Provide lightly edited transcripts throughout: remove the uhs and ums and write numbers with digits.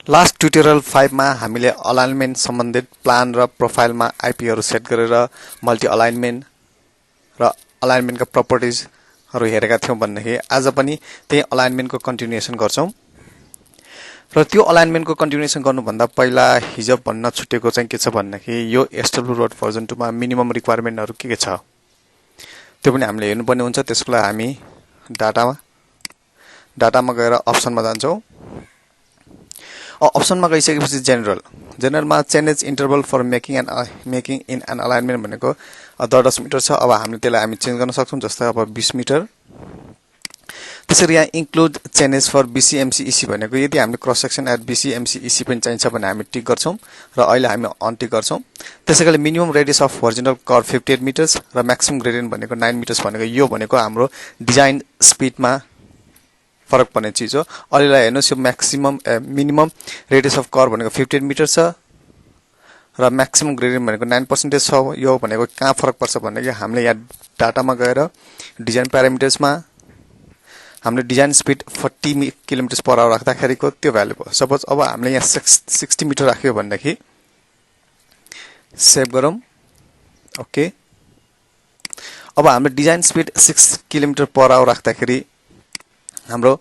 Last tutorial 5 मा हामीले alignment सम्बन्धित प्लान र प्रोफाइलमा आइपीहरु सेट गरेर मल्टी अलाइनमेन्ट र अलाइनमेन्टका प्रपर्टिजहरु हेरेका थियौं भन्दाखेरि आज पनि त्यही अलाइनमेन्टको कन्टिन्युएसन गर्छौं। र त्यो अलाइनमेन्टको कन्टिन्युएसन गर्नुभन्दा पहिला हिजो भन्न छुटेको चाहिँ के छ भन्दाखेरि यो एसडब्ल्यू रोड भर्जन 2 मा मिनिमम रिक्वायरमेन्टहरु के छ त्यो पनि हामीले हेर्नुपर्ने हुन्छ। त्यसको लागि हामी डाटामा गएर अप्सनमा जान्छौं। अप्सनमा गइसकेपछि जेनरलमा change interval for making in an alignment भनेको 10 मिटर छ। अब हामीले त्यसलाई चेन्ज गर्न सक्छौं, जस्तै अब 20 मिटर। त्यसरी यहाँ इन्क्लुड चेन्जेस फर बीसीएमसीईसी भनेको यदि हामीले क्रस सेक्सन एट बीसीएमसीईसी पनि चाहिन्छ भने हामी टिक गर्छौं र अहिले हामी अनटिक गर्छौं। त्यसैगरी minimum radius of horizontal curve 58 metres र म्याक्सिमम ग्रेडियन्ट भनेको 9 मिटर्स भनेको यो भनेको हाम्रो डिजाइन स्पिडमा फरक पर्ने चीज हो। अहिलेलाई हेर्नुस् यो मिनिमम रेडियस अफ कर्भ भनेको 58 मिटर छ र म्याक्सिमम ग्रेडियन्ट भनेको 9% छ। यो भनेको कहाँ फरक पर्छ भन्दाखेरि हामीले यहाँ डाटामा गएर डिजाइन प्यारामिटर्समा हामीले design speed 40 kilometre per hour राख्दाखेरिको त्यो भ्यालु हो। सपोज अब हामीले यहाँ 60 मिटर राख्यो भन्दाखेरि सेभ गरौँ। ओके, अब हाम्रो design speed 6 kilometre per our राख्दाखेरि हाम्रो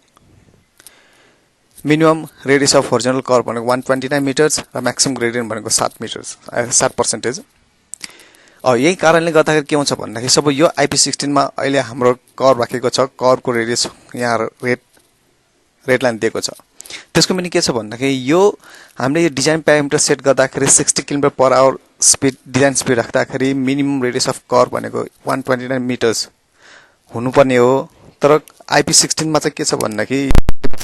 minimum radius of horizontal curve भनेको 129 मिटर्स र म्याक्सिमम ग्रेडियन्ट भनेको 7%। यही कारणले गर्दाखेरि के हुन्छ भन्दाखेरि सब यो IP16 मा अहिले हाम्रो कर्भ राखेको छ, कर्भको रेडियस यहाँ रेड लाइन दिएको छ। त्यसको मिनिङ के छ भन्दाखेरि यो हामीले यो डिजाइन प्यारामिटर सेट गर्दाखेरि 60 kilometre per our speed design speed राख्दाखेरि मिनिमम रेडियस अफ कर्भ भनेको 129 मिटर्स हुनुपर्ने हो। तर IP16 मा चाहिँ के छ भन्दाखेरि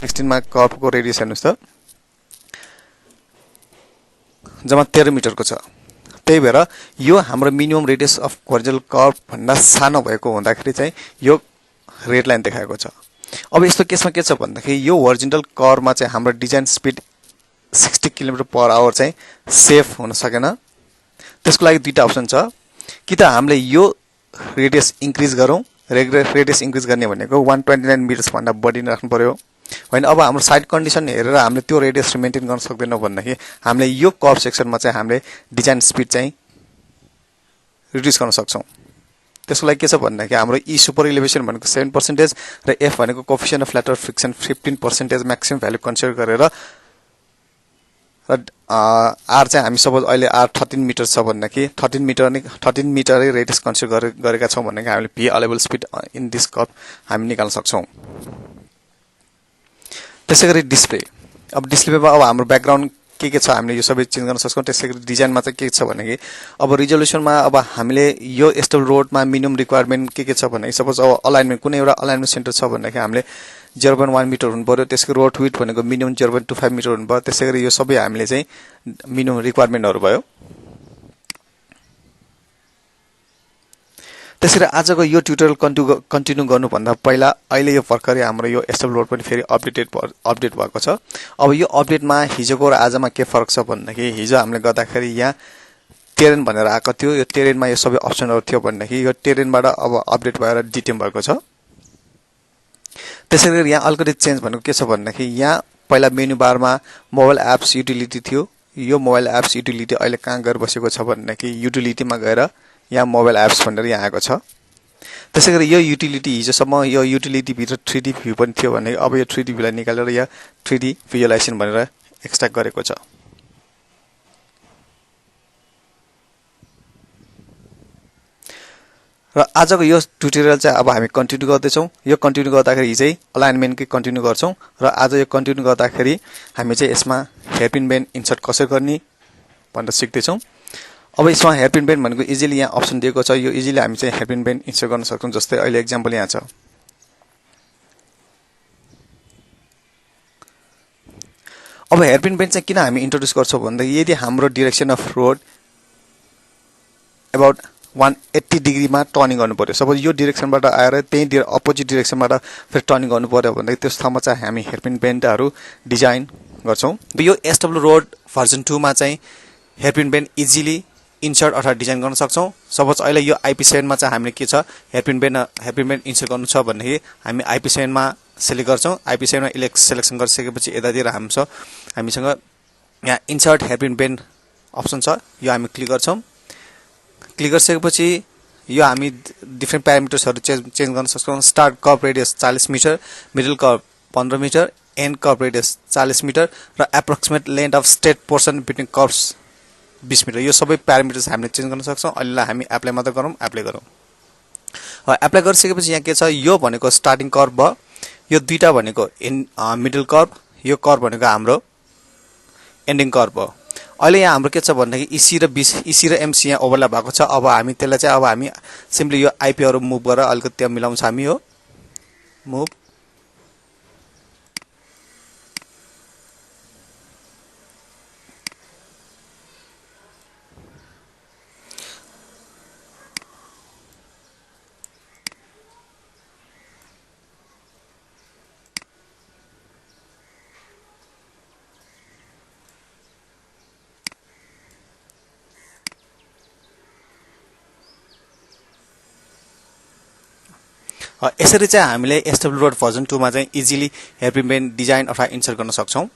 16 मा कर्भको रेडियस हेर्नुस् त जम्मा 13 मिटरको छ। त्यही भएर यो हाम्रो minimum radius of horizontal curve भन्दा सानो भएको हुँदाखेरि चाहिँ यो रेड लाइन देखाएको छ। अब यस्तो केसमा के छ भन्दाखेरि यो हरिजोन्टल कर्भमा चाहिँ हाम्रो design speed 60 kilometre per our चाहिँ सेफ हुन सकेन। त्यसको लागि दुईटा अप्सन छ, कि त हामीले यो रेडियस इन्क्रिज गरौँ। रेडियस इन्क्रिज गर्ने भनेको 129 मिटर्स भन्दा बढी राख्नु पर्यो हैन। अब हाम्रो साइड कन्डिसन हेरेर हामीले त्यो रेडियस मेन्टेन गर्न सक्दैनौं भन्दाखेरि हामीले यो कर्भ सेक्सनमा चाहिँ हामीले डिजाइन स्पिड चाहिँ रिड्युस गर्न सक्छौं। त्यसको लागि के छ भन्दाखेरि हाम्रो ई सुपर इलिभेसन भनेको 7% र एफ भनेको coefficient of lateral friction 15% maximum value consider गरेर र आर चाहिँ हामी सपोज अहिले आर 13 मिटर छ भन्दाखेरि 13 मिटरै रेडियस कन्सिडर गरेका छौं भन्दाखेरि हामीले the allowable speed in this curve हामी निकाल्न सक्छौं। त्यसैगरी डिस्प्ले, अब डिस्प्लेमा अब हाम्रो ब्याकग्राउन्ड के छ हामीले यो सबै चेन्ज गर्न सक्छौं। त्यसैगरी डिजाइनमा चाहिँ के छ भनेको अब रिजोल्युसनमा अब हामीले यो एसडब्ल्यू रोडमा मिनिमम रिक्वायरमेन्ट के छ भन्दाखेरि सपोज अब अलाइनमेन्ट कुनै एउटा अलाइनमेन्ट सेन्टर छ भन्दाखेरि हामीले 0.1 मिटर हुनु पर्यो। त्यसको रोड विड्थ भनेको मिनिमम 0.25 मिटर हुनु पर्यो। त्यसैगरी यो सबै हामीले चाहिँ मिनिमम रिक्वायरमेन्टहरु भयो। त्यसैले आजको यो ट्युटोरियल कन्टिन्यू गर्नुभन्दा पहिला अहिले यो भर्खरै हाम्रो यो एसडब्ल्यू रोड पनि फेरि अपडेट भएको छ। अब यो अपडेटमा हिजोको र आजमा के फरक छ भन्दाखेरि हिजो हामीले गर्दाखेरि यहाँ टेरेन भनेर आएको थियो, यो टेरेनमा यो सबै अप्सनहरु थियो भन्दाखेरि यो टेरेनबाट अब अपडेट भएर डिटेम भएको छ। त्यसैगरी यहाँ अलिकति चेन्ज भनेको के छ भन्दाखेरि यहाँ पहिला मेनु बारमा मोबाइल एप्स युटिलिटी थियो। यो मोबाइल एप्स युटिलिटी अहिले कहाँ गएर बसेको छ भन्दाखेरि युटिलिटीमा गएर यहाँ मोबाइल एप्स भनेर यहाँ आएको छ। त्यसैगरी यो युटिलिटी हिजोसम्म यो युटिलिटी भित्र 3D भ्यू पनि थियो भने अब यो 3D भ्यूलाई निकालेर यहाँ 3D भिजुअलाइजेसन भनेर एक्सट्र्याक्ट गरेको छ। र आजको यो ट्युटोरियल चाहिँ अब हामी कन्टिन्यू गर्दैछौं। यो कन्टिन्यू गर्दाखेरि चाहिँ अलाइनमेन्टकै कन्टिन्यू गर्छौं र आज यो कन्टिन्यू गर्दाखेरि हामी चाहिँ यसमा हेयरपिन बेन्ड इन्सर्ट कसरी गर्ने भनेर सिक्दै छौं। अब यसमा हेयरपिन बेन्ड भनेको इजिली यहाँ अप्सन दिएको छ। यो इजिली हामी चाहिँ हेयरपिन बेन्ड इन्सर्ट गर्न सक्छौं। जस्तै अहिले एक्जाम्पल यहाँ छ। अब हेयरपिन बेन्ड चाहिँ किन हामी इन्ट्रोड्युस गर्छौं भन्दा यदि हाम्रो डाइरेक्सन अफ रोड अबाउट 180 डिग्रीमा टर्निङ गर्नु पर्यो, सपोज यो डाइरेक्सनबाट आएर त्यही अपोजिट डाइरेक्सनबाट फेरि टर्निङ गर्नु पर्यो भन्दा त्यस ठाउँमा चाहिँ हामी हेयरपिन बेन्डहरु डिजाइन गर्छौं। यो एसडब्ल्यू रोड भर्जन 2 मा चाहिँ हेयरपिन बेन्ड इजिली इन्सर्ट अथवा डिजाइन गर्न सक्छौं। सपोज अहिले यो IP7 मा चाहिँ हामीले के छ हेयरपिन बेन्ड इन्सर्ट गर्नु छ भन्ने हामी IP7 मा सिलेक्ट गर्छौं। IP7 मा सिलेक्सन गरिसकेपछि यतातिर हामीसँग यहाँ इन्सर्ट हेयरपिन बेन्ड अप्सन छ, यो हामी क्लिक गर्छौँ। क्लिक गरिसकेपछि यो हामी डिफ्रेन्ट प्यारामिटर्सहरू चेन्ज गर्न सक्छौँ। Start curve radius 40 metre, middle curve 15 metre, end curve radius 40 metre र approximate length of straight portion between curves 20 metre. यो सबै प्यारामिटर्स हामीले चेन्ज गर्न सक्छौँ। अहिले हामी एप्लाई मात्र गरौँ, एप्लाई गरौँ। एप्लाई गरिसकेपछि यहाँ के छ, यो भनेको स्टार्टिङ कर्भ भयो, यो दुईटा भनेको मिडल कर्भ, यो कर्भ भनेको हाम्रो एन्डिङ कर्भ हो। अहिले यहाँ हाम्रो के छ भन्दाखेरि इसी र एमसी यहाँ ओभरल्याप भएको छ। अब हामी त्यसलाई चाहिँ अब हामी सिम्पली यो आइपीहरू मुभ गरेर अलिकति त्यहाँ मिलाउँछ हामी। हो मुभ, यसरी चाहिँ हामीले एसडब्ल्यू रोड भर्जन 2 मा चाहिँ इजिली हेयरपिन बेन्ड डिजाइन अथवा इन्सर्ट गर्न सक्छौँ।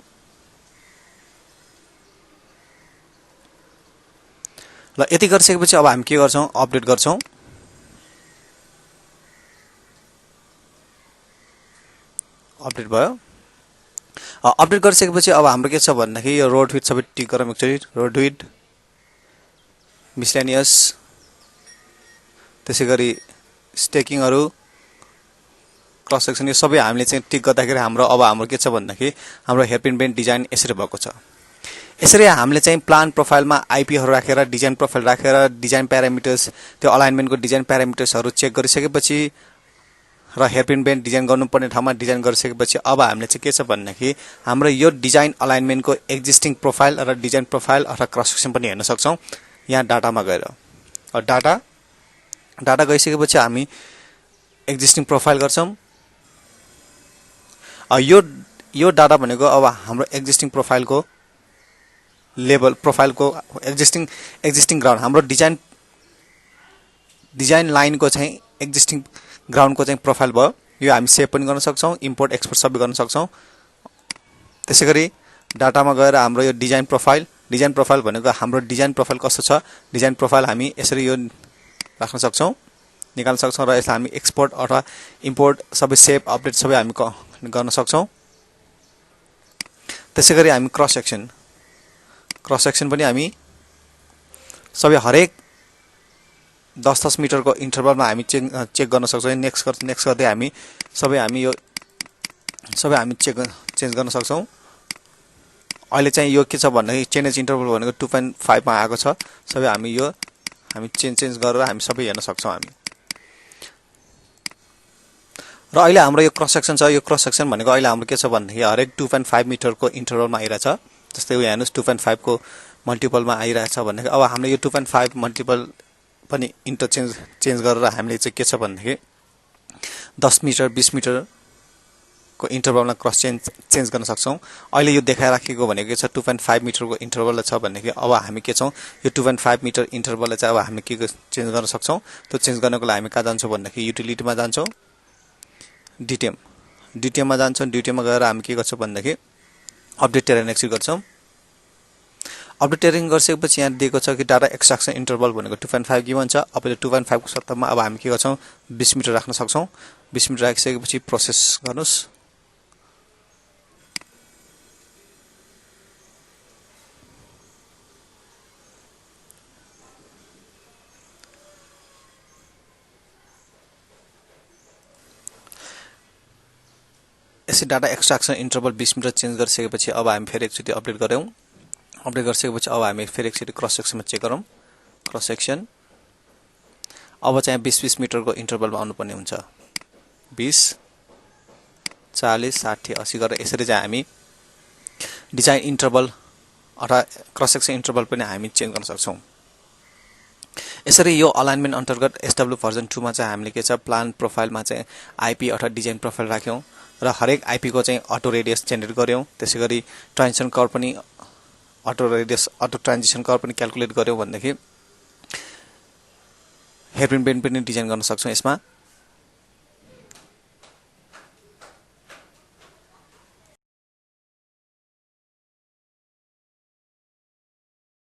ल यति गरिसकेपछि अब हामी के गर्छौँ, अपडेट गर्छौँ। अपडेट भयो। अपडेट गरिसकेपछि अब हाम्रो के छ भन्दाखेरि यो रोड विथ सबै टिक गरौँ। एक्चुअली रोड विथ, मिसलेनियस, त्यसै गरी स्टेकिङहरू, क्रस सेक्सन, यो सबै हामीले चाहिँ टिक गर्दाखेरि हाम्रो के छ भन्दाखेरि हाम्रो हेयरपिन बेन्ड डिजाइन यसरी भएको छ। यसरी हामीले चाहिँ प्लान प्रोफाइलमा आइपीहरू राखेर, डिजाइन प्रोफाइल राखेर, डिजाइन प्यारामिटर्स, त्यो अलाइनमेन्टको डिजाइन प्यारामिटर्सहरू चेक गरिसकेपछि र हेयरपिन बेन्ड डिजाइन गर्नुपर्ने ठाउँमा डिजाइन गरिसकेपछि अब हामीले चाहिँ के छ भन्दाखेरि हाम्रो यो डिजाइन अलाइनमेन्टको एक्जिस्टिङ प्रोफाइल र डिजाइन प्रोफाइल अथवा क्रस सेक्सन पनि हेर्न सक्छौँ। यहाँ डाटामा गएर डाटा गइसकेपछि हामी एक्जिस्टिङ प्रोफाइल गर्छौँ। यो डाटा भनेको अब हाम्रो एक्जिस्टिङ प्रोफाइलको लेभल, प्रोफाइलको एक्जिस्टिङ ग्राउन्ड, हाम्रो डिजाइन लाइनको चाहिँ एक्जिस्टिङ ग्राउन्डको चाहिँ प्रोफाइल भयो। यो हामी सेभ पनि गर्न सक्छौँ, इम्पोर्ट एक्सपोर्ट सबै गर्न सक्छौँ। त्यसै गरी डाटामा गएर हाम्रो यो डिजाइन प्रोफाइल भनेको हाम्रो डिजाइन प्रोफाइल कस्तो छ, डिजाइन प्रोफाइल हामी यसरी यो राख्न सक्छौँ, निकाल्न सक्छौँ र यसलाई हामी एक्सपोर्ट अथवा इम्पोर्ट सबै सेभ अपडेट सबै हामी गर्न सक्छौँ। त्यसै गरी हामी क्रस सेक्सन पनि हामी सबै हरेक 10-10 मिटरको इन्टरभलमा हामी चेक गर्न सक्छौँ। नेक्स्ट गर्दै हामी सबै हामी चेन्ज गर्न सक्छौँ। अहिले चाहिँ यो के छ भन्दाखेरि चेन्ज इन्टरभल भनेको 2.5 मा आएको छ। सबै हामी चेन्ज गरेर हामी सबै हेर्न सक्छौँ हामी। र अहिले हाम्रो यो क्रस सेक्सन छ, यो क्रस सेक्सन भनेको अहिले हाम्रो के छ भन्दाखेरि हरेक 2.5 मिटरको इन्टरभलमा आइरहेछ। जस्तै यहाँ हेर्नुहोस् 2.5 को मल्टिपलमा आइरहेछ भन्दाखेरि अब हामीले यो 2.5 मल्टिपल पनि चेन्ज गरेर हामीले चाहिँ के छ भन्दाखेरि 10 मिटर 20 मिटरको इन्टरभलमा क्रस चेन्ज गर्न सक्छौँ। अहिले यो देखाइराखेको भनेको के छ 2.5 मिटरको इन्टरभल छ भन्दाखेरि अब हामी के छौँ, यो 2.5 मिटर इन्टरभललाई चाहिँ अब हामी के चेन्ज गर्न सक्छौँ। त्यो चेन्ज गर्नको लागि हामी कहाँ जान्छौँ भन्दाखेरि युटिलिटीमा जान्छौँ, डिटिएममा जान्छौँ। डिटिएममा गएर हामी के गर्छौँ भन्दाखेरि अपडेट टेरेन एक्सिट गर्छौँ। अपडेट टेरिङ गरिसकेपछि यहाँ दिएको छ कि डाटा एक्सट्राक्सन इन्टरभल भनेको 2.5 गिभन छ। अब यो 2.5 को सट्टामा अब हामी के गर्छौँ 20 मिटर राख्न सक्छौँ। 20 मिटर राखिसकेपछि प्रोसेस गर्नुहोस्। यसै data extraction interval 20 metre change गरिसकेपछि अब हामी फेरि एकचोटि अपडेट गऱ्यौँ। अपडेट गरिसकेपछि अब हामी फेरि एकचोटि क्रस सेक्सनमा चेक गरौँ। क्रस सेक्सन अब चाहिँ 20-20 मिटरको इन्टरभलमा आउनुपर्ने हुन्छ। 20, 40, 60, 80 गरेर यसरी चाहिँ हामी डिजाइन इन्टरभल अथवा क्रस सेक्सन इन्टरभल पनि हामी चेन्ज गर्न सक्छौँ। यसरी यो अलाइनमेन्ट अन्तर्गत एसडब्ल्यू भर्जन 2 मा चाहिँ हामीले के छ प्लान प्रोफाइलमा चाहिँ आइपी अथवा डिजाइन प्रोफाइल राख्यौँ र हरेक आइपी को चाहिँ अटो रेडियस जेनेरेट गर्यौँ। त्यसैगरी ट्रान्जिसन कर्भ पनि अटो ट्रान्जिसन कर्भ पनि क्याल्कुलेट गर्यौँ भनेदेखि हेयरपिन बेन्ड पनि डिजाइन गर्न सक्छौँ यसमा।